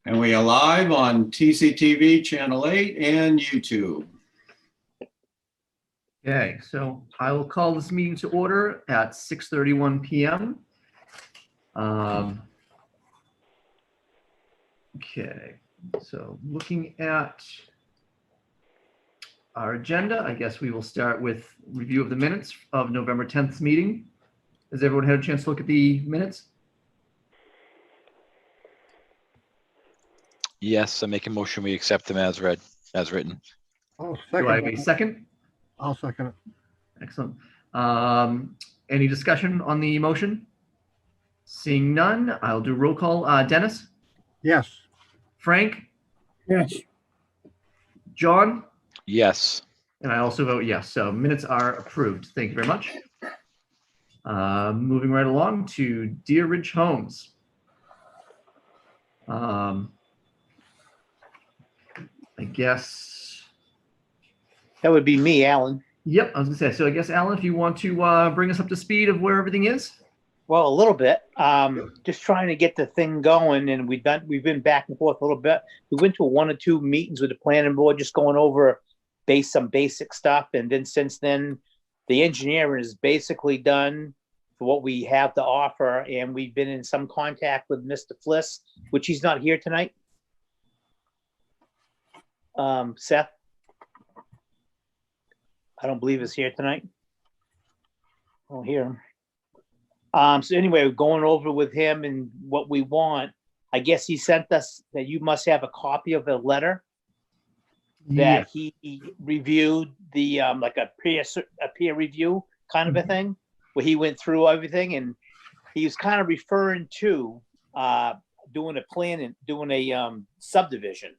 And we are live on TCTV Channel 8 and YouTube. Okay, so I will call this meeting to order at 6:31 p.m. Okay, so looking at our agenda, I guess we will start with review of the minutes of November 10th meeting. Has everyone had a chance to look at the minutes? Yes, I make a motion, we accept them as read, as written. Do I have a second? I'll second it. Excellent. Any discussion on the motion? Seeing none, I'll do roll call. Dennis? Yes. Frank? Yes. John? Yes. And I also vote yes. So minutes are approved. Thank you very much. Moving right along to Deer Ridge Homes. I guess. That would be me, Alan. Yep, I was gonna say. So I guess Alan, if you want to bring us up to speed of where everything is. Well, a little bit. Just trying to get the thing going, and we've been back and forth a little bit. We went to one or two meetings with the planning board, just going over some basic stuff, and then since then, the engineering is basically done for what we have to offer, and we've been in some contact with Mr. Fliss, which he's not here tonight. Seth, I don't believe is here tonight. I don't hear him. So anyway, we're going over with him and what we want. I guess he sent us that you must have a copy of a letter that he reviewed the like a peer review kind of a thing, where he went through everything, and he was kind of referring to doing a plan and doing a subdivision,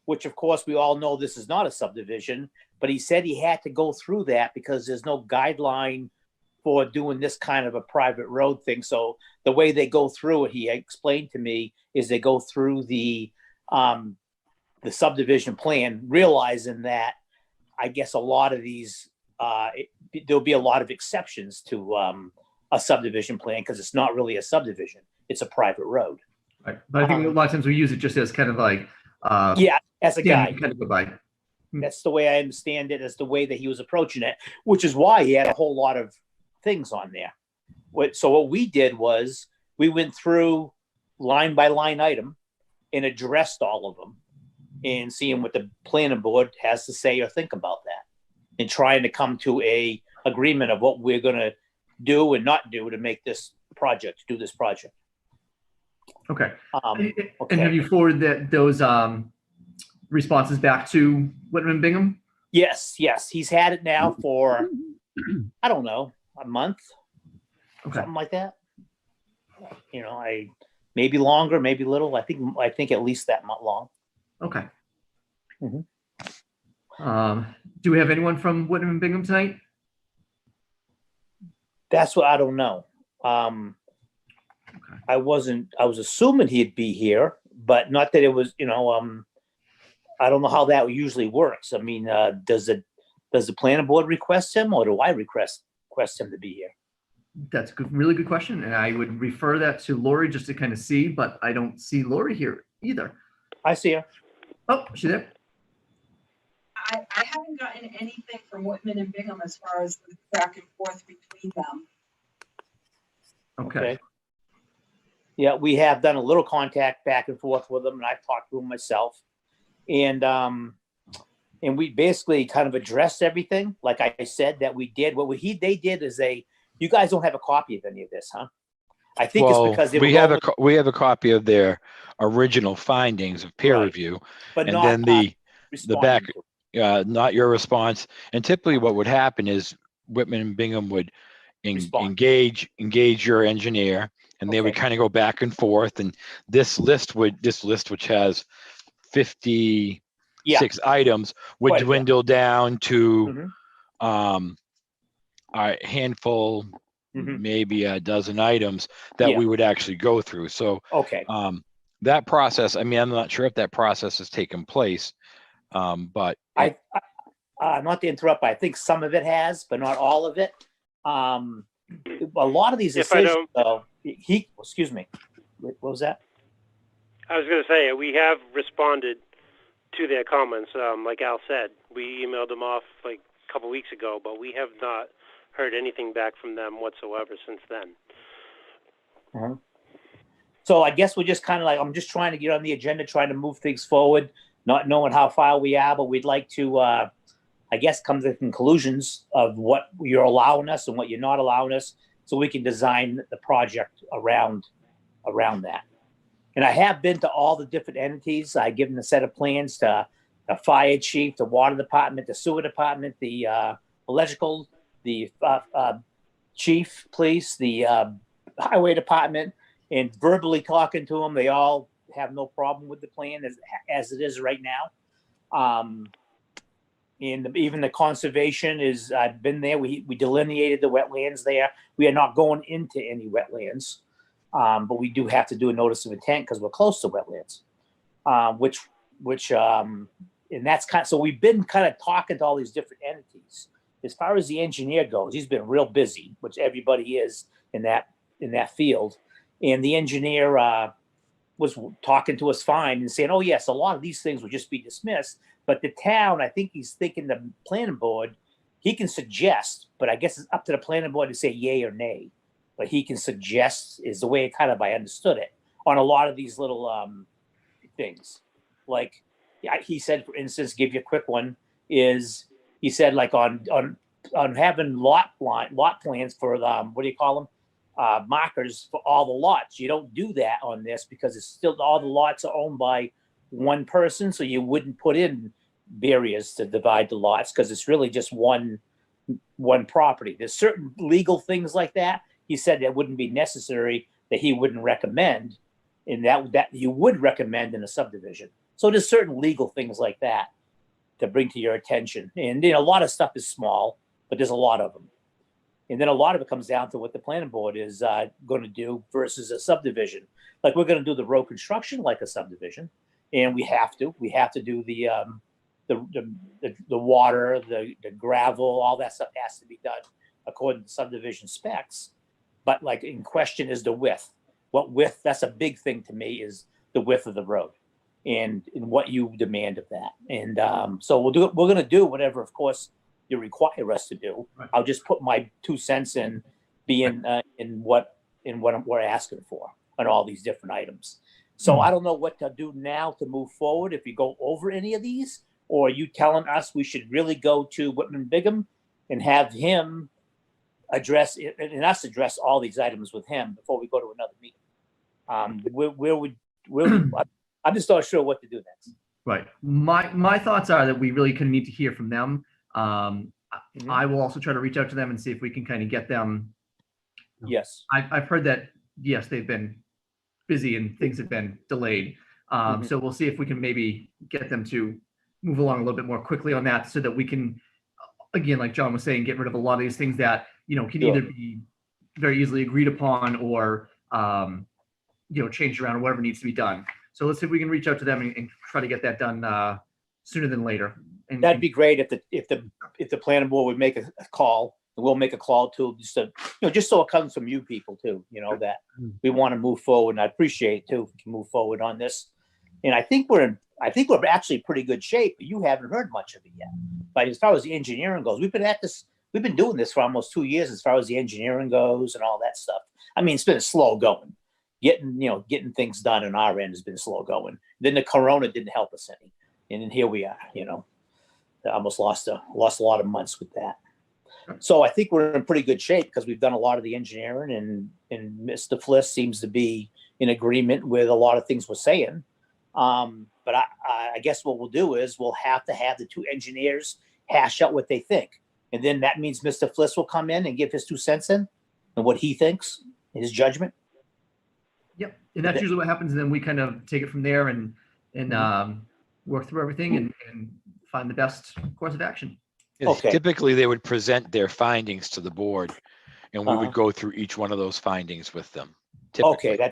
which of course we all know this is not a subdivision, but he said he had to go through that because there's no guideline for doing this kind of a private road thing. So the way they go through it, he explained to me, is they go through the subdivision plan, realizing that I guess a lot of these, there'll be a lot of exceptions to a subdivision plan because it's not really a subdivision. It's a private road. Right. But I think a lot of times we use it just as kind of like yeah, as a guide. Kind of goodbye. That's the way I understand it, as the way that he was approaching it, which is why he had a whole lot of things on there. So what we did was we went through line by line item and addressed all of them and seeing what the planning board has to say or think about that, and trying to come to a agreement of what we're going to do and not do to make this project, do this project. Okay. Okay. And have you forwarded those responses back to Whitman and Bingham? Yes. He's had it now for, I don't know, a month, something like that. You know, maybe longer, maybe little. I think at least that much long. Okay. Do we have anyone from Whitman and Bingham tonight? That's what I don't know. I was assuming he'd be here, but not that it was, you know, I don't know how that usually works. I mean, does the planning board request him, or do I request him to be here? That's a really good question, and I would refer that to Lori just to kind of see, but I don't see Lori here either. I see her. Oh, is she there? I haven't gotten anything from Whitman and Bingham as far as the back and forth between them. Okay. Yeah, we have done a little contact back and forth with them, and I've talked to him myself, and we basically kind of addressed everything. Like I said, that we did. They did is you guys don't have a copy of any of this, huh? I think it's because we have a copy of their original findings of peer review, but and not, then the back, not your response. And typically, what would happen is Whitman and Bingham would engage your engineer, and they would kind of go back and forth. And this list, which has 56 items, would dwindle down to a handful, maybe a dozen items that we would actually go through. So that process, I mean, I'm not sure if that process has taken place, but I not to interrupt, but I think some of it has, but not all of it. A lot of these decisions, excuse me, what was that? I was going to say, we have responded to their comments. Like Al said, we emailed them off like a couple weeks ago, but we have not heard anything back from them whatsoever since then. So I guess we're just kind of like, I'm just trying to get on the agenda, trying to move things forward, not knowing how far we are, but we'd like to, I guess, come to the conclusions of what you're allowing us and what you're not allowing us, so we can design the project around that. And I have been to all the different entities. I give them a set of plans to the fire chief, the water department, the sewer department, the electrical, the chief, police, the highway department, and verbally talking to them. They all have no problem with the plan as it is right now. And even the conservation is, I've been there. We delineated the wetlands there. We are not going into any wetlands, but we do have to do a notice of intent because we're close to wetlands, and that's kind of, so we've been kind of talking to all these different entities. As far as the engineer goes, he's been real busy, which everybody is in that field. And the engineer was talking to us fine and saying, oh yes, a lot of these things will just be dismissed. But the town, I think he's thinking the planning board, he can suggest, but I guess it's up to the planning board to say yay or nay. But he can suggest, is the way kind of I understood it, on a lot of these little things. Like he said, for instance, give you a quick one, is he said like on having lot plans for what do you call them? Markers for all the lots. You don't do that on this because it's still, all the lots are owned by one person, so you wouldn't put in barriers to divide the lots because it's really just one property. There's certain legal things like that. He said that wouldn't be necessary, that he wouldn't recommend, and that you would recommend in a subdivision. So there's certain legal things like that to bring to your attention. And a lot of stuff is small, but there's a lot of them. And then a lot of it comes down to what the planning board is going to do versus a subdivision. Like we're going to do the road construction like a subdivision, and we have to do the water, the gravel, all that stuff has to be done according to subdivision specs. But like in question is the width. What width? That's a big thing to me, is the width of the road, and what you demand of that. And so we're going to do whatever, of course, you require us to do. Right. I'll just put my 2 cents in, being in what we're asking for on all these different items. So I don't know what to do now to move forward. If you go over any of these, or are you telling us we should really go to Whitman Bigham and have him address it, and us address all these items with him before we go to another meeting? I'm just not sure what to do next. Right. My thoughts are that we really kind of need to hear from them. I will also try to reach out to them and see if we can kind of get them. Yes. I've heard that, yes, they've been busy and things have been delayed. So we'll see if we can maybe get them to move along a little bit more quickly on that, so that we can, again, like John was saying, get rid of a lot of these things that, can either be very easily agreed upon or, changed around, or whatever needs to be done. So let's see if we can reach out to them and try to get that done sooner than later. And that'd be great if the planning board would make a call, and we'll make a call too, just so it comes from you people too, that we want to move forward. And I appreciate too, if we can move forward on this. And I think we're actually in pretty good shape, but you haven't heard much of it yet. But as far as the engineering goes, we've been doing this for almost 2 years as far as the engineering goes and all that stuff. I mean, it's been slow going. Getting things done on our end has been slow going. Then the corona didn't help us any. And then here we are, I almost lost a lot of months with that. So I think we're in pretty good shape because we've done a lot of the engineering, and Mr. Fliss seems to be in agreement with a lot of things we're saying. But I guess what we'll do is we'll have to have the 2 engineers hash out what they think. And then that means Mr. Fliss will come in and give his 2 cents in and what he thinks, his judgment. Yep. And that's usually what happens. And then we kind of take it from there and work through everything and find the best course of action. Yes, okay. Typically, they would present their findings to the board, and we would go through each one of those findings with them. Typically. Okay,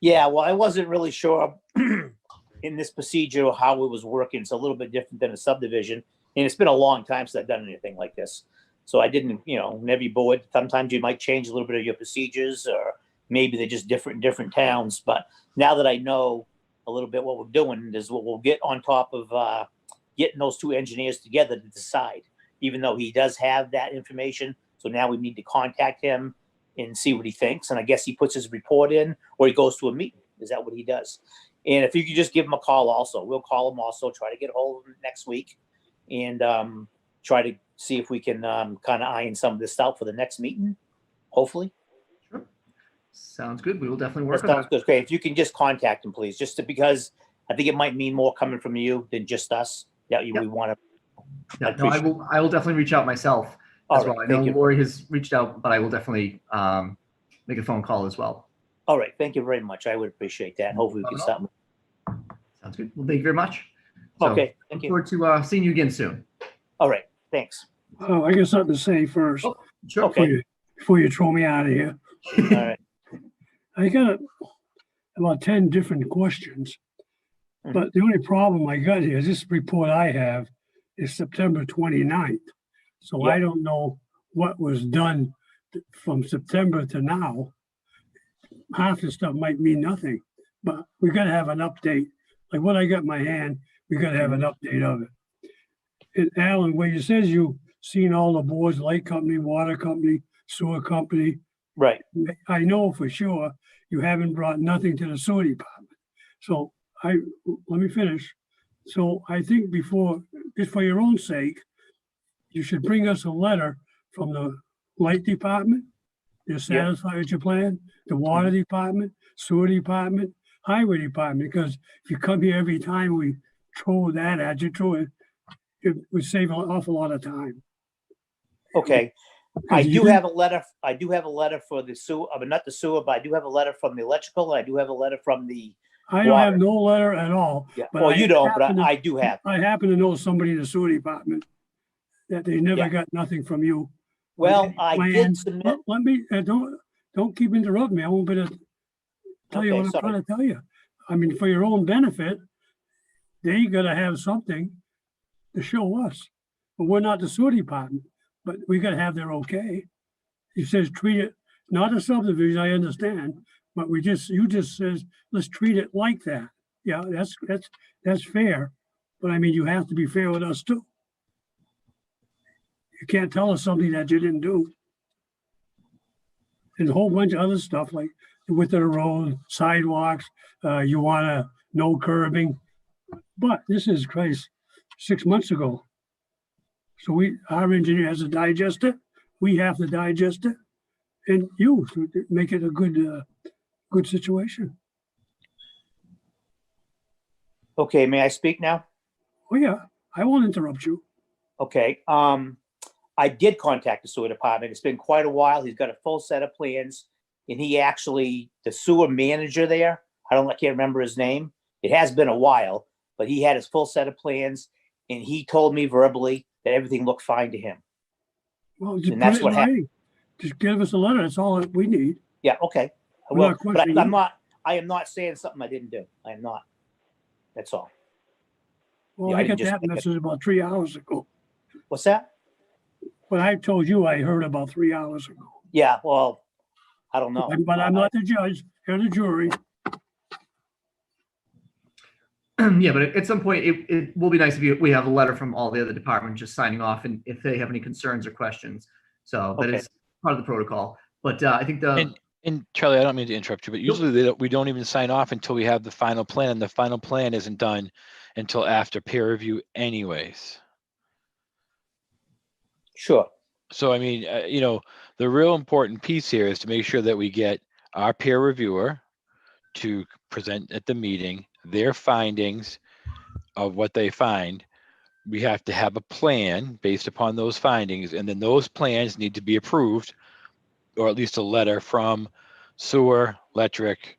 well, I wasn't really sure in this procedure how it was working. It's a little bit different than a subdivision, and it's been a long time since I've done anything like this. So I didn't, in every board, sometimes you might change a little bit of your procedures, or maybe they're just different in different towns. But now that I know a little bit what we're doing is what we'll get on top of getting those two engineers together to decide, even though he does have that information. So now we need to contact him and see what he thinks. And I guess he puts his report in or he goes to a meeting. Is that what he does? And if you could just give him a call also, we'll call him also, try to get a hold of him next week and try to see if we can kind of iron some of this out for the next meeting, hopefully. Sure. Sounds good. We will definitely work That on sounds that. good. Great. If you can just contact him, please, because I think it might mean more coming from you than just us. Yeah, Yep. we want to. Yeah, no, I will definitely reach out myself as well. I know Thank you. Lori has reached out, but I will definitely make a phone call as well. All right. Thank you very much. I would appreciate that. And hopefully we can Not at start. Sounds good. Well, thank you very much. So, Okay. Thank look you. forward to seeing you again soon. All right. Thanks. Oh, I got something to say first Sure. Okay. before you throw me out of here. All right. I got about 10 different questions, but the only problem I got here is this report I have is September 29th. So I don't know what was done from September to now. Half the stuff might mean nothing, but we got to have an update. Like what I got in my hand, we got to have an update of it. And Alan, where you says you seen all the boards, light company, water company, sewer company, Right. I know for sure you haven't brought nothing to the sewer department. So let me finish. So I think just for your own sake, you should bring us a letter from the light department. You're satisfied with your plan, the water department, sewer department, highway department, because if you come here every time we throw that at you, it would save an awful lot of time. Okay. I Because you do didn't- have a letter. I do have a letter for the sewer, but not the sewer, but I do have a letter from the electrical. And I do have a letter from the, I don't have water. no letter at all. yeah. But Well, I you don't, but happen to- I do have. I happen to know somebody in the sewer department that they never Yeah. got nothing from you. Well, I Plan. did submit. Let me, don't keep interrupting me. I won't be able to tell you Okay, what I'm sorry. trying to tell you. I mean, for your own benefit, they gotta have something to show us. But we're not the sewer department, but we gotta have their okay. He says, treat it, not a subdivision, I understand, but you just says, let's treat it like that. Yeah, that's fair. But I mean, you have to be fair with us too. You can't tell us something that you didn't do. There's a whole bunch of other stuff like the width of the road, sidewalks, you wanna no curbing. But this is, Christ, 6 months ago. So our engineer has to digest it, we have to digest it, and you to make it a good situation. Okay. May I speak now? Oh yeah, I won't interrupt you. Okay. I did contact the sewer department. It's been quite a while. He's got a full set of plans. And the sewer manager there, I can't remember his name. It has been a while, but he had his full set of plans and he told me verbally that everything looked fine to him. Well, just And put that's it in what happened. writing. Just give us a letter, that's all that we need. Yeah, okay. I I'm will, not but questioning you. I am not saying something I didn't do. I am not. That's all. Well, Yeah, I I got didn't just that make it. message about 3 hours ago. What's that? What I told you, I heard about 3 hours ago. Yeah, well, I don't know. But I'm not the judge, you're the jury. Yeah, but at some point, it will be nice if we have a letter from all the other departments just signing off and if they have any concerns or questions. So that Okay. is part of the protocol. But I think And Charlie, I don't mean to interrupt you, but usually we don't even sign off until we have the final plan, and the final plan isn't done until after peer review anyways. Sure. So, I mean, the real important piece here is to make sure that we get our peer reviewer to present at the meeting their findings of what they find. We have to have a plan based upon those findings, and then those plans need to be approved, or at least a letter from sewer, electric,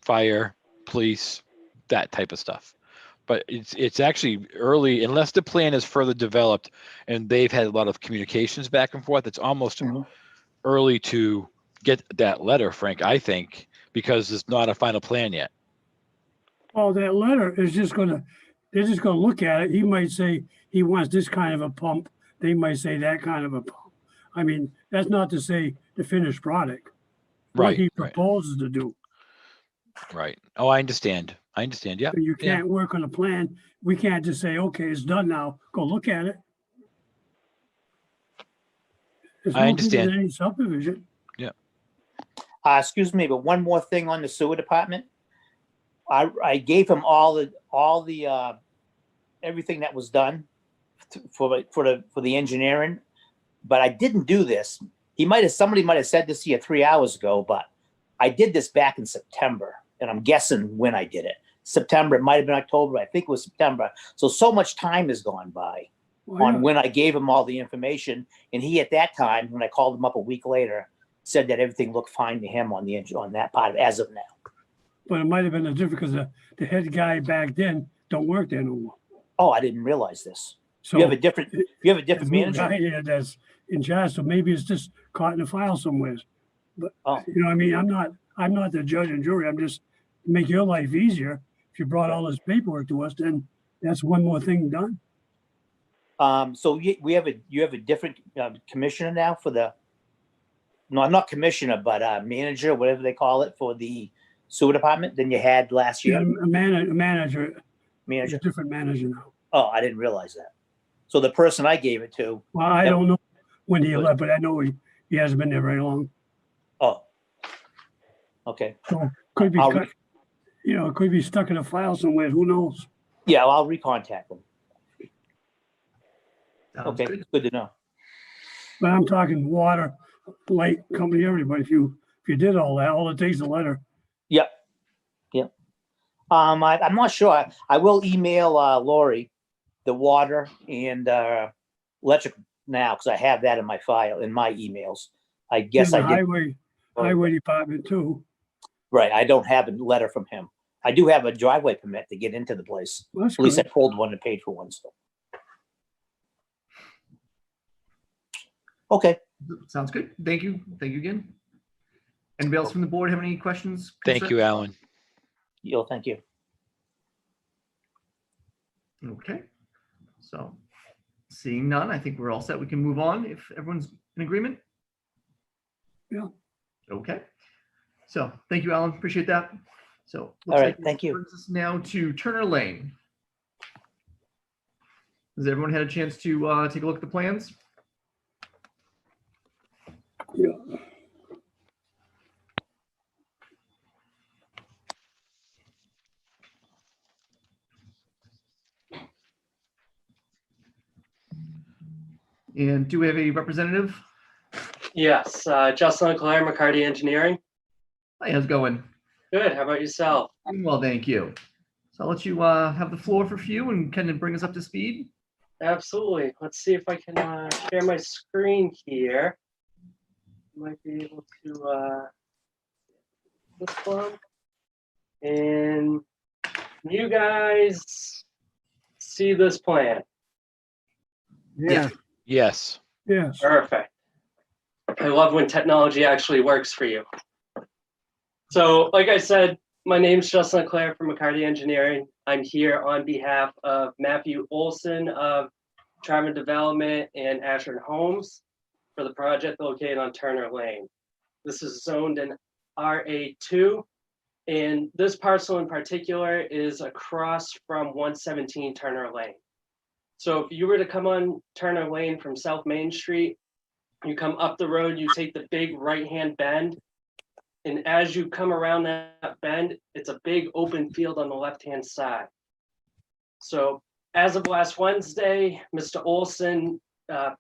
fire, police, that type of stuff. But it's actually early, unless the plan is further developed and they've had a lot of communications back and forth, it's almost early to get that letter, Frank, I think, because it's not a final plan yet. Well, that letter is they're just gonna look at it. He might say he wants this kind of a pump. They might say that kind of a pump. I mean, that's not to say the finished product. What Right, he right. proposes to do. Right. Oh, I understand. I understand. Yeah. So you Yeah. can't work on a plan. We can't just say, okay, it's done now, go look at it. It's I no different understand. than any subdivision. Excuse me, but one more thing on the sewer department. I gave him all the everything that was done for the engineering, but I didn't do this. Somebody might have said this here 3 hours ago, but I did this back in September, and I'm guessing when I did it. September, it might have been October, I think it was September. So much time has gone by on when I gave him all the information, and he at that time, when I called him up a week later, said that everything looked fine to him on that part of, as of now. But it might have been a different, because the head guy back then don't work there no more. Oh, I didn't realize this. So You have a different there's no manager. guy here that's in charge, so maybe it's just caught in a file somewhere. But, Oh. you know what I mean? I'm not the judge and jury. I'm just to make your life easier. If you brought all this paperwork to us, then that's one more thing done. So you have a different commissioner now for the, no, I'm not commissioner, but manager, whatever they call it, for the sewer department than you had last Yeah, year. a manager, Manager. a different manager now. Oh, I didn't realize that. So the person I gave it to, Well, I Yep. don't know when he Good. left, but I know he hasn't been there very long. oh, okay. So could be, I'll cut, you know, it could be stuck in a file somewhere. Who knows? Yeah, well, I'll recontact them. Sounds Okay, good. good to know. But I'm talking water, light company, everybody. If you did all that, all it takes is a letter. Yep. I'm not sure. I will email Lori the water and electric now, because I have that in my file, in my emails. I guess And the I did. highway department too. Right, I don't have a letter from him. I do have a driveway permit to get into the place. Well, that's At least I good. pulled one and paid for one, so. Okay, Sounds good. Thank you. Thank you again. Anybody else from the board have any questions? Thank you, concerns? Alan. thank you. Okay. So seeing none, I think we're all set. We can move on if everyone's in agreement. Yeah. Okay. So thank you, Alan. Appreciate that. So All right, like thank you. brings us now to Turner Lane. Has everyone had a chance to take a look at the plans? Yeah. And do we have a representative? Yes, Justin Leclerc, McCarty Engineering. Hi, how's it going? Good, how about yourself? Doing well, thank you. So I'll let you have the floor for a few and kind of bring us up to speed. Absolutely. Let's see if I can share my screen here. Might be able to this one. And you guys see this plan? Yeah. Yes. Yes. Perfect. I love when technology actually works for you. So, like I said, my name's Justin Leclerc from McCarty Engineering. I'm here on behalf of Matthew Olson of Travel Development and Ashoryn Homes for the project located on Turner Lane. This is zoned in RA2, and this parcel in particular is across from 117 Turner Lane. So if you were to come on Turner Lane from South Main Street, you come up the road, you take the big right-hand bend, and as you come around that bend, it's a big open field on the left-hand side. So as of last Wednesday, Mr. Olson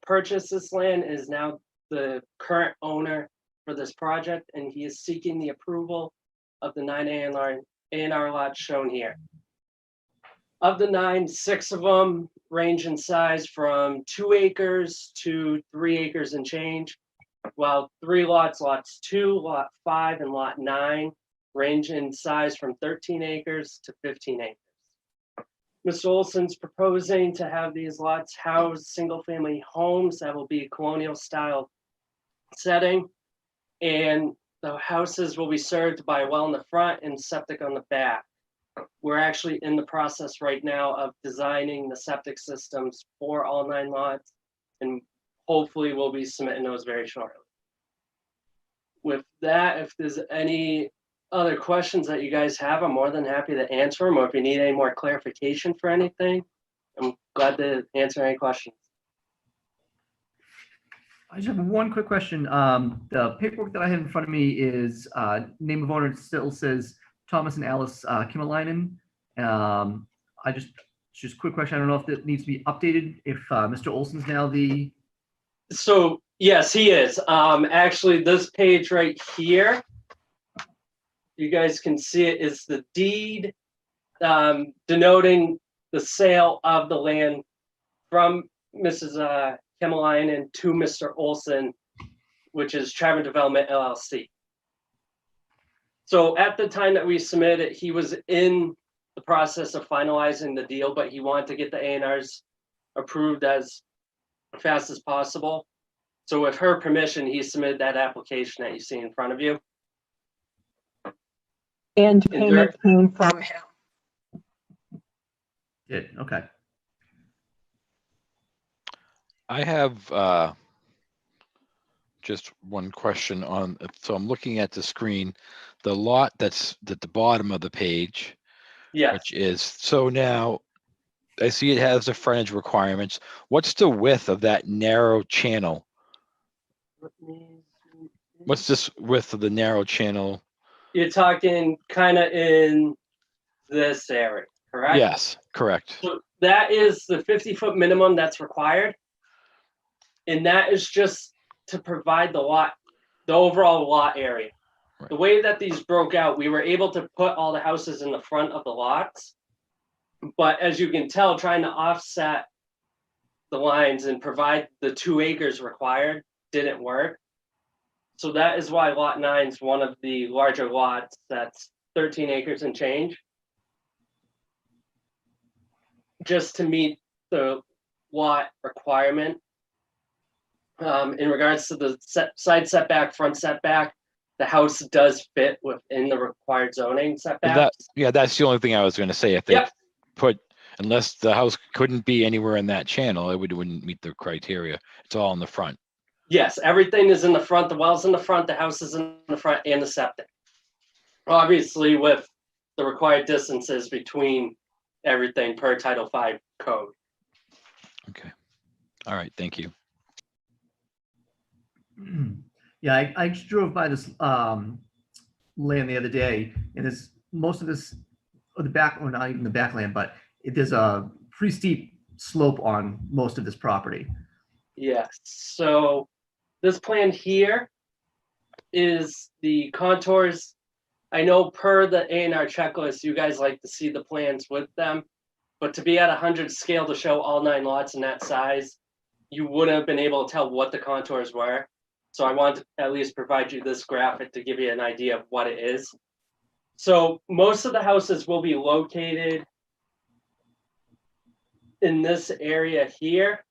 purchased this land and is now the current owner for this project, and he is seeking the approval of the 9 A&R lots shown here. Of the 9, 6 of them range in size from 2 acres to 3 acres and change, while 3 lots, lots 2, lot 5, and lot 9, range in size from 13 acres to 15 acres. Mr. Olson's proposing to have these lots house single-family homes that will be a colonial style setting, and the houses will be served by a well in the front and septic on the back. We're actually in the process right now of designing the septic systems for all 9 lots, and hopefully we'll be submitting those very shortly. With that, if there's any other questions that you guys have, I'm more than happy to answer them, or if you need any more clarification for anything, I'm glad to answer any questions. I just have one quick question. The paperwork that I have in front of me is name of owner still says Thomas and Alice Kimmelainen. I just quick question. I don't know if that needs to be updated. If Mr. Olson's now the. So yes, he is. Actually, this page right here, you guys can see it, is the deed denoting the sale of the land from Mrs. Kimmelainen to Mr. Olson, which is Traven Development LLC. So at the time that we submitted it, he was in the process of finalizing the deal, but he wanted to get the A&Rs approved as fast as possible. So with her permission, he submitted that application that you see in front of you. And payment came from him. Did okay. I have just one question on, so I'm looking at the screen, the lot that's at the bottom of the page, Yes. which is, so now I see it has the frontage requirements. What's the width of that narrow channel? What's this width of the narrow channel? You're talking kind of in this area, correct? Yes, correct. So that is the 50-foot minimum that's required. And that is just to provide the lot, the overall lot area. Right. The way that these broke out, we were able to put all the houses in the front of the lots. But as you can tell, trying to offset the lines and provide the 2 acres required didn't work. So that is why lot 9 is one of the larger lots that's 13 acres and change. Just to meet the lot requirement. In regards to the side setback, front setback, the house does fit within the required zoning setbacks. Yeah, that's the only thing I was going to say. If they Yep. put, unless the house couldn't be anywhere in that channel, it wouldn't meet the criteria. It's all in the front. Yes, everything is in the front. The well's in the front, the house is in the front, and the septic. Obviously, with the required distances between everything per Title V code. Okay. All right. Thank you. Yeah, I just drove by this land the other day, and there's most of this, or the back, or not even the backland, but there's a pretty steep slope on most of this property. Yes, so this plan here is the contours. I know per the A&R checklist, you guys like to see the plans with them, but to be at 100 scale to show all 9 lots in that size, you wouldn't have been able to tell what the contours were. So I want to at least provide you this graphic to give you an idea of what it is. So most of the houses will be located in this area here.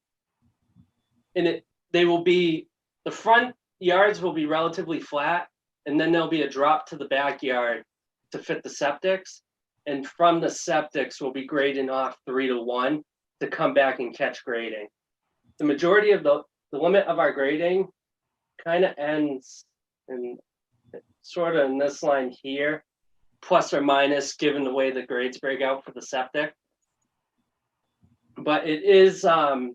And they will be, the front yards will be relatively flat, and then there'll be a drop to the backyard to fit the septics. And from the septics, we'll be grading off 3 to 1 to come back and catch grading. The majority of the limit of our grading kind of ends in sort of in this line here, plus or minus, given the way the grades break out for the septic. But it is a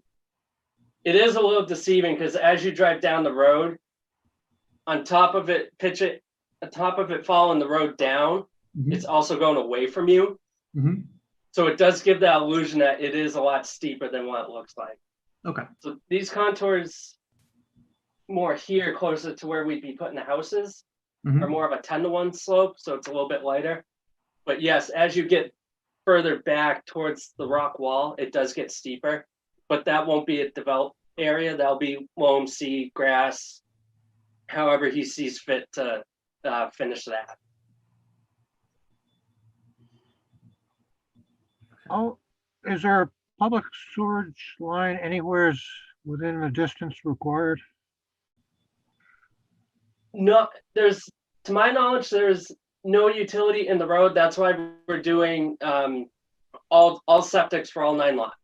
little deceiving because as you drive down the road, on top of it, following the road down, it's also going away from you. Mm-hmm. So it does give that illusion that it is a lot steeper than what it looks like. Okay. So these contours more here, closer to where we'd be putting the houses, are more of a 10 to 1 slope, so it's a little bit lighter. But yes, as you get further back towards the rock wall, it does get steeper, but that won't be a developed area. That'll be loam, seed, grass, however he sees fit to finish that. Oh, is there a public storage line anywhere within the distance required? No, to my knowledge, there's no utility in the road. That's why we're doing all septics for all 9 lots.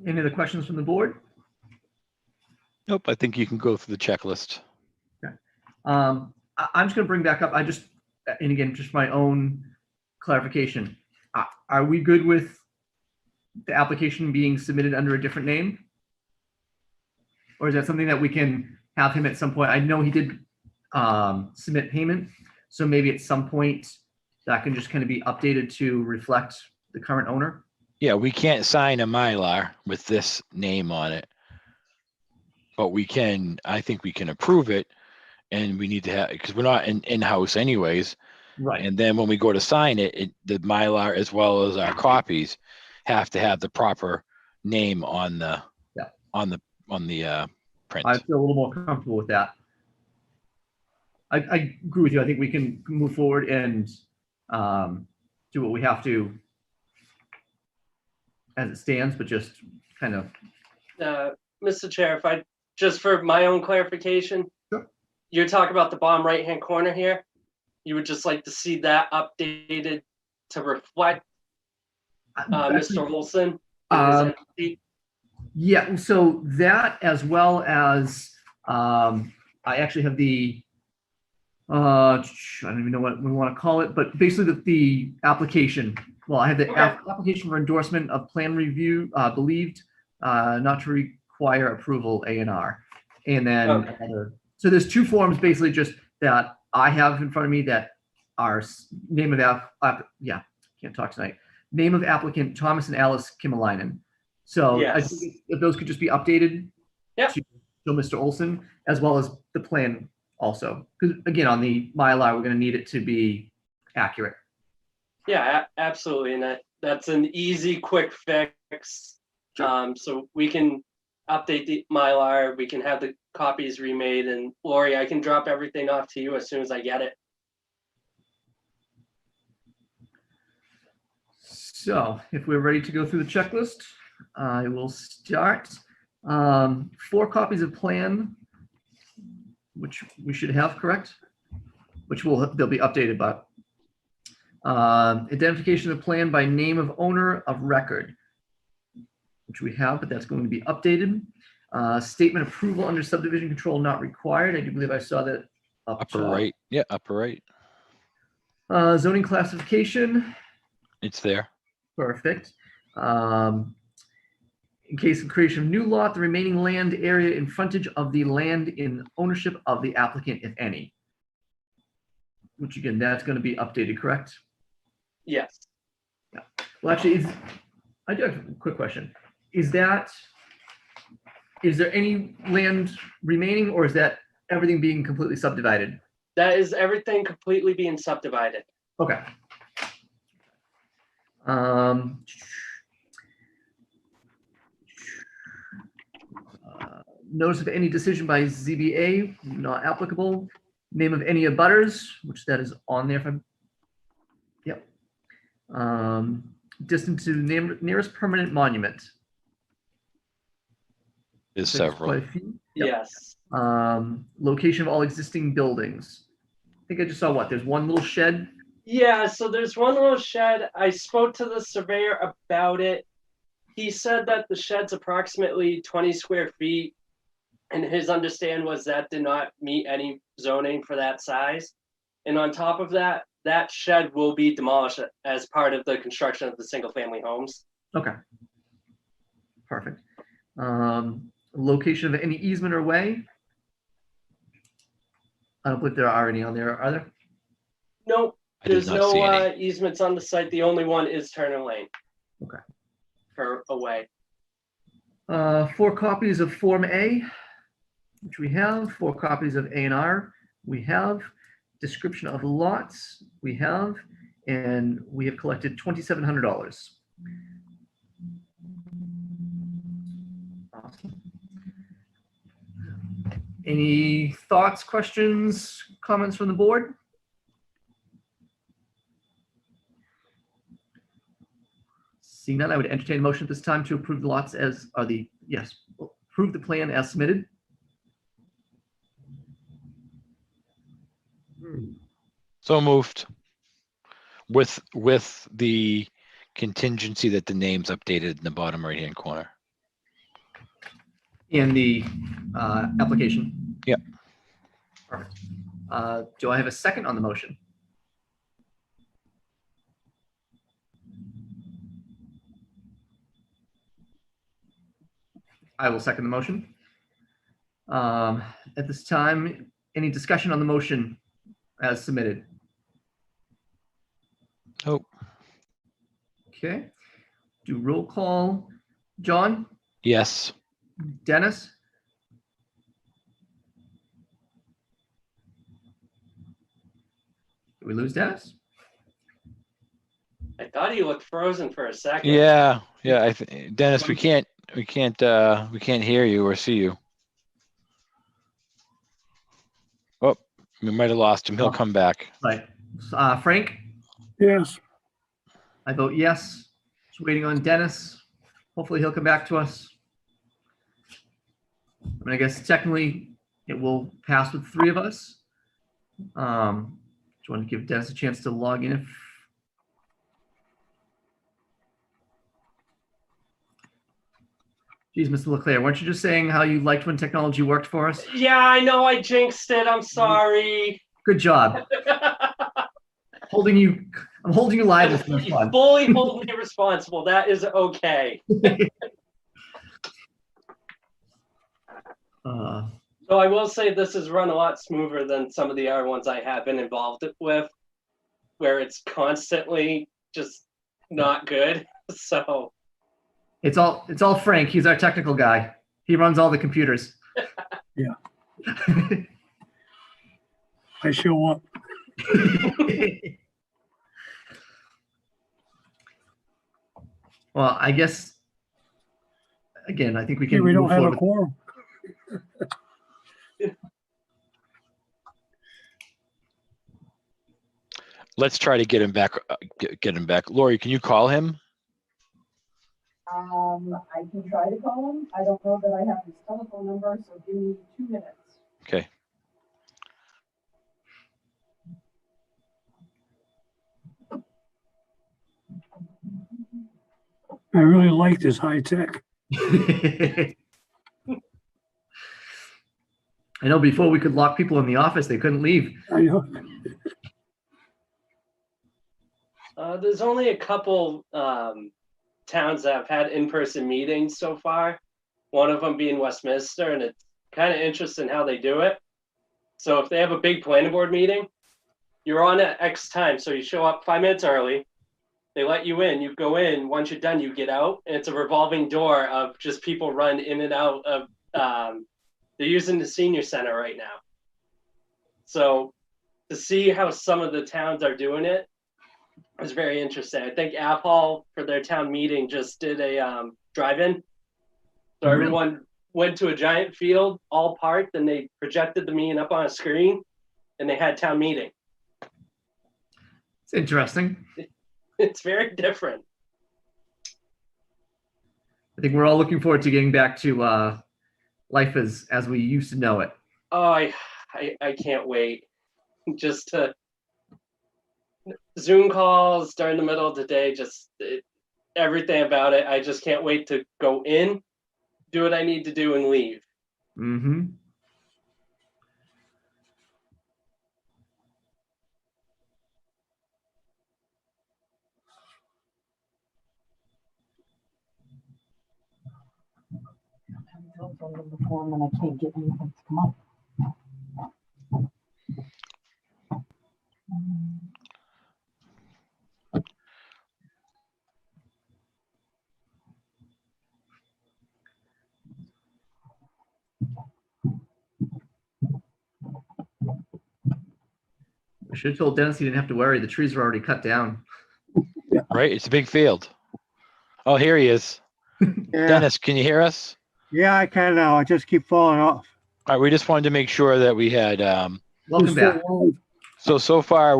Any other questions from the board? Nope, I think you can go through the checklist. I'm just going to bring back up, and again, just my own clarification. Are we good with the application being submitted under a different name? Or is that something that we can have him at some point? I know he did submit payment, so maybe at some point that can just kind of be updated to reflect the current owner. Yeah, we can't sign a Mylar with this name on it. But we can, I think we can approve it, and we need to have, because we're not in-house anyways. Right. And then when we go to sign it, the Mylar as well as our copies have to have the proper name on the print. I feel a little more comfortable with that. I agree with you. I think we can move forward and do what we have to as it stands, but just kind of. Mr. Chair, if I, just for my own clarification, Sure. You're talking about the bottom right-hand corner here. You would just like to see that updated to reflect Mr. Olson? Yeah, so that as well as I actually have the I don't even know what we want to call it, but basically the application. Well, I have the application for endorsement of plan review believed not to require approval A&R, and then so there's two forms basically just that I have in front of me that are name of can't talk tonight. Name of applicant Thomas and Alice Kimalainen. So Yes. I think if those could just be updated Yep. to show Mr. Olson, as well as the plan also. Because again, on the Mylar, we're going to need it to be accurate. Yeah, absolutely. And that's an easy, quick fix. Sure. So we can update the Mylar, we can have the copies remade, and Lori, I can drop everything off to you as soon as I get it. So if we're ready to go through the checklist, I will start. 4 copies of plan, which we should have, correct? Which they'll be updated by. Identification of plan by name of owner of record, which we have, but that's going to be updated. Statement approval under subdivision control not required. I do believe I saw that Upper top. right. Yeah, upper right. Zoning classification. It's there. Perfect. In case of creation of new lot, the remaining land area in frontage of the land in ownership of the applicant, if any. Which again, that's going to be updated, correct? Yes. Well, actually, I do have a quick question. Is there any land remaining, or is that everything being completely subdivided? That is everything completely being subdivided. Okay. Notice of any decision by ZBA, not applicable. Name of any abutters, which that is on there. If I'm, yep. Distance to the nearest permanent monument. There's That's several. quite a few. Yep. Yes. Location of all existing buildings. I think I just saw what, there's one little shed. Yeah, so there's one little shed. I spoke to the surveyor about it. He said that the shed's approximately 20 square feet, and his understanding was that did not meet any zoning for that size. And on top of that, that shed will be demolished as part of the construction of the single-family homes. Okay. Perfect. Location of any easement or way. I don't believe there are any on there, are there? Nope, I did there's not see no any. easements on the site. The only one is Turner Lane. Okay. For a way. 4 copies of Form A, which we have. 4 copies of A&R, we have. Description of lots, we have. And we have collected $2,700. Awesome. Any thoughts, questions, comments from the board? Seeing none, I would entertain a motion at this time to approve the lots as are the, yes, approve the plan as submitted. So moved. With the contingency that the name's updated in the bottom right-hand corner. And the application? Yep. Perfect. Do I have a second on the motion? I will second the motion. At this time, any discussion on the motion as submitted? Oh, Okay. Do roll call. John? yes. Dennis? Did we lose Dennis? I thought he looked frozen for a second. Yeah. Dennis, we can't hear you or see you. Oh, we might have lost him. He'll come back. Right. Frank? Yes, I vote yes. Just waiting on Dennis. Hopefully he'll come back to us. I mean, I guess technically it will pass with 3 of us. Do you want to give Dennis a chance to log in? Geez, Mr. Leclerc, weren't you just saying how you liked when technology worked for us? Yeah, I know I jinxed it. I'm sorry. Good job. I'm holding you liable for this one. Fully hold me responsible. That is okay. So I will say this has run a lot smoother than some of the other ones I have been involved with, where it's constantly just not good. So It's all Frank. He's our technical guy. He runs all the computers. Yeah. I show up. Well, I guess again, I think we Okay, can we don't move have a forward. quorum. Let's try to get him back. Get him back. Lori, can you call him? I can try to call him. I don't know that I have his telephone number, so give me 2 minutes. Okay. I really like this high tech. I know before we could lock people in the office, they couldn't leave. I know. there's only a couple towns that have had in-person meetings so far. One of them being Westminster, and it's kind of interesting how they do it. So if they have a big planning board meeting, you're on at X time. So you show up 5 minutes early. They let you in. You go in. Once you're done, you get out. And it's a revolving door of just people run in and out of. They're using the senior center right now. So to see how some of the towns are doing it is very interesting. I think Athol for their town meeting just did a drive-in. So everyone went to a giant field, all parked, and they projected the meeting up on a screen, and they had town meeting. It's interesting. It's very different. I think we're all looking forward to getting back to life as we used to know it. Oh, I can't wait. Just to Zoom calls during the middle of the day, everything about it. I just can't wait to go in, do what I need to do, and leave. Mm-hmm. Before when I can't get anything to come up. We should have told Dennis he didn't have to worry. The trees were already cut down. Right? It's a big field. Oh, here he is. Yeah, Dennis, can you hear us? yeah, I can now. I just keep falling off. All right, we just wanted to make sure that we had Welcome back. so far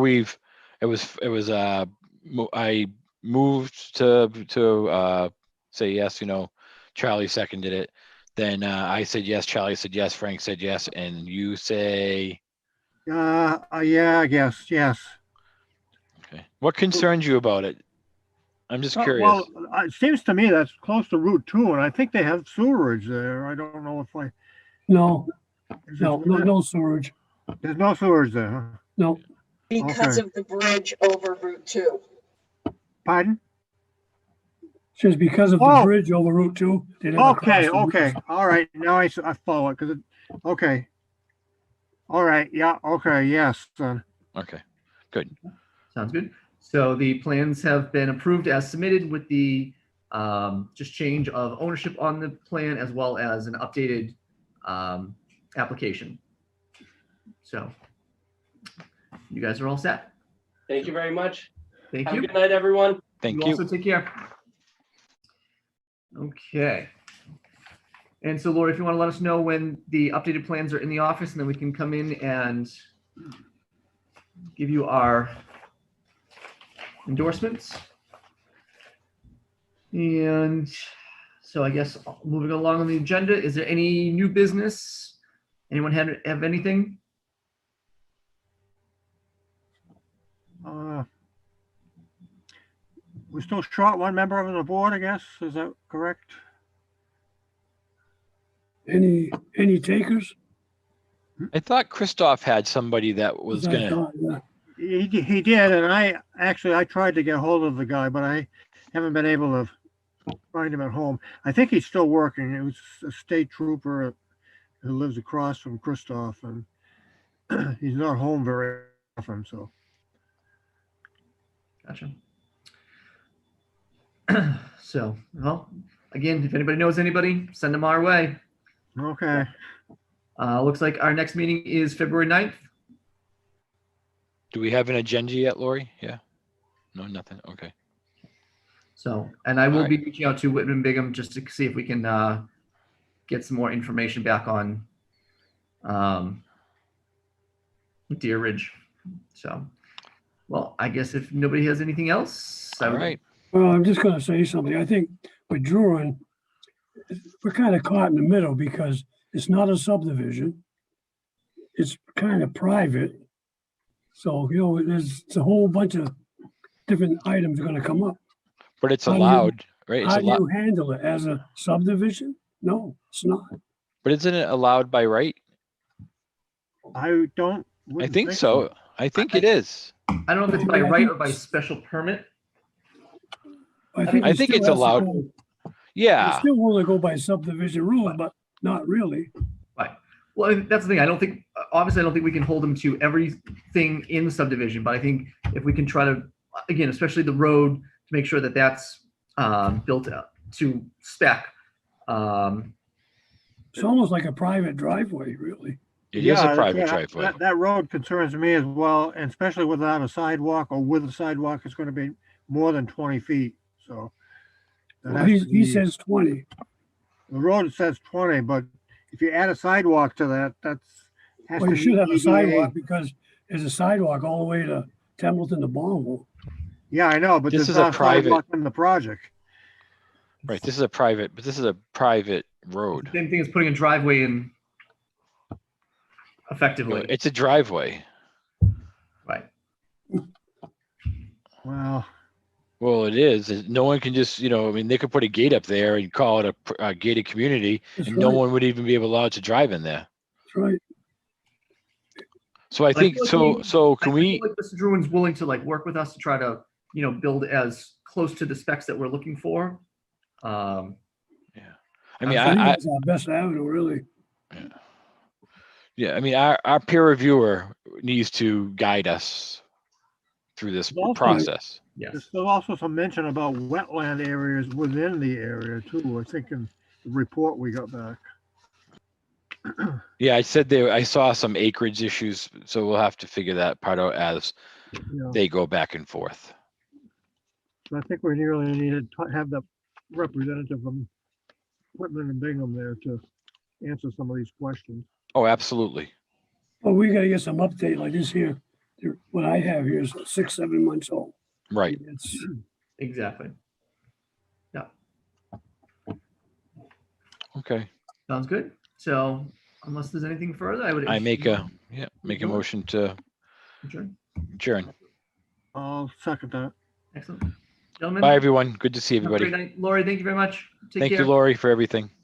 I moved to say yes, Charlie seconded it. Then I said yes, Charlie said yes, Frank said yes, and you say Yeah, I guess, yes. okay. What concerns you about it? I'm just Oh, curious. well, it seems to me that's close to Route 2, and I think they have sewerage there. I don't know if No, is it no, there? no sewage. There's no sewage there, huh? No, Because Okay. of the bridge over Route 2. Pardon? just because of the Oh. bridge over Route 2. They never Okay, crossed the okay, bridge. all right, now I follow it, because okay. All right, yeah, okay, yes, then. Okay, good. Sounds good. So the plans have been approved as submitted with the just change of ownership on the plan as well as an updated application. So you guys are all set. Thank you very much. Thank Have a you. good night, everyone. Thank You you. also take care. Okay. And so Lori, if you want to let us know when the updated plans are in the office, and then we can come in and give you our endorsements. And so I guess moving along on the agenda, is there any new business? Anyone have anything? We're still short one member of the board, I guess, is that correct? Any takers? I thought Christoph had somebody that was I gonna, thought, yeah. He did, and I tried to get hold of the guy, but I haven't been able to find him at home. I think he's still working. It was a state trooper who lives across from Christoph, and he's not home very often, so. Gotcha. So, well, again, if anybody knows anybody, send them our way. Okay, Looks like our next meeting is February 9th. do we have an agenda yet, Lori? Yeah? No, nothing, okay. So, and I will Alright. be reaching out to Whitman Bingham just to see if we can get some more information back on Deer Ridge. So, well, I guess if nobody has anything else, I All would- right, Well, I'm just gonna say something. I think with Druin, we're kind of caught in the middle because it's not a subdivision. It's kind of private. So, there's a whole bunch of different items gonna come up. but it's How do you- allowed, right? It's How do allowed, you handle it as a subdivision? No, it's not. but isn't it allowed by right? I don't. I wouldn't think so. I think it is. I don't know if it's by Yeah, I right think or by special permit. I it think still it's has to allowed. go- It Yeah, still want to go by subdivision rules, but not really. Right. Well, that's the thing. I don't think, obviously, I don't think we can hold them to everything in the subdivision, but I think if we can try to, again, especially the road, to make sure that that's built up to spec. It's almost like a private driveway, really. it is a Yeah, private yeah, driveway. That road concerns me as well, and especially without a sidewalk or with a sidewalk, it's gonna be more than 20 feet, so. that Well, has to he be- says 20. The road says 20, but if you add a sidewalk to that, that's. has Well, you to should meet have a EDA. sidewalk because there's a sidewalk all the way to Templeton to Bonneville. Yeah, I know, but This there's is a not a private- sidewalk in the project. Right, this is a private road. Same thing as putting a driveway in effectively. It's a driveway. Right. Well, Well, it is. No one can just, I mean, they could put a gate up there and call it a gated community, That's and no right. one would even be allowed to drive in there. That's right. So I think, feel like so I can feel we, like Mr. Druin's willing to work with us to try to, build as close to the specs that we're looking for. I mean, I think I that's our best avenue, really. yeah, I mean, our peer reviewer needs to guide us through this Also- process. Yes. there's still also some mention about wetland areas within the area too, I think in the report we got back. Yeah, I said I saw some acreage issues, so we'll have to figure that part out as Yeah, they go back and forth. so I think we really need to have the representative from Whitman and Bingham there to answer some of these questions. Oh, absolutely. Well, we gotta get some update like this here. What I have here is 6, 7 months old. Right. It's, Exactly. Yeah. Okay. Sounds good. So unless there's anything further, I would. I make a motion to Adjourn. adjourn. I'll second that. Excellent. Gentlemen, Bye, everyone. Good to see have a great everybody. night. Lori, thank you very much. Take Thank care. you, Lori, for everything.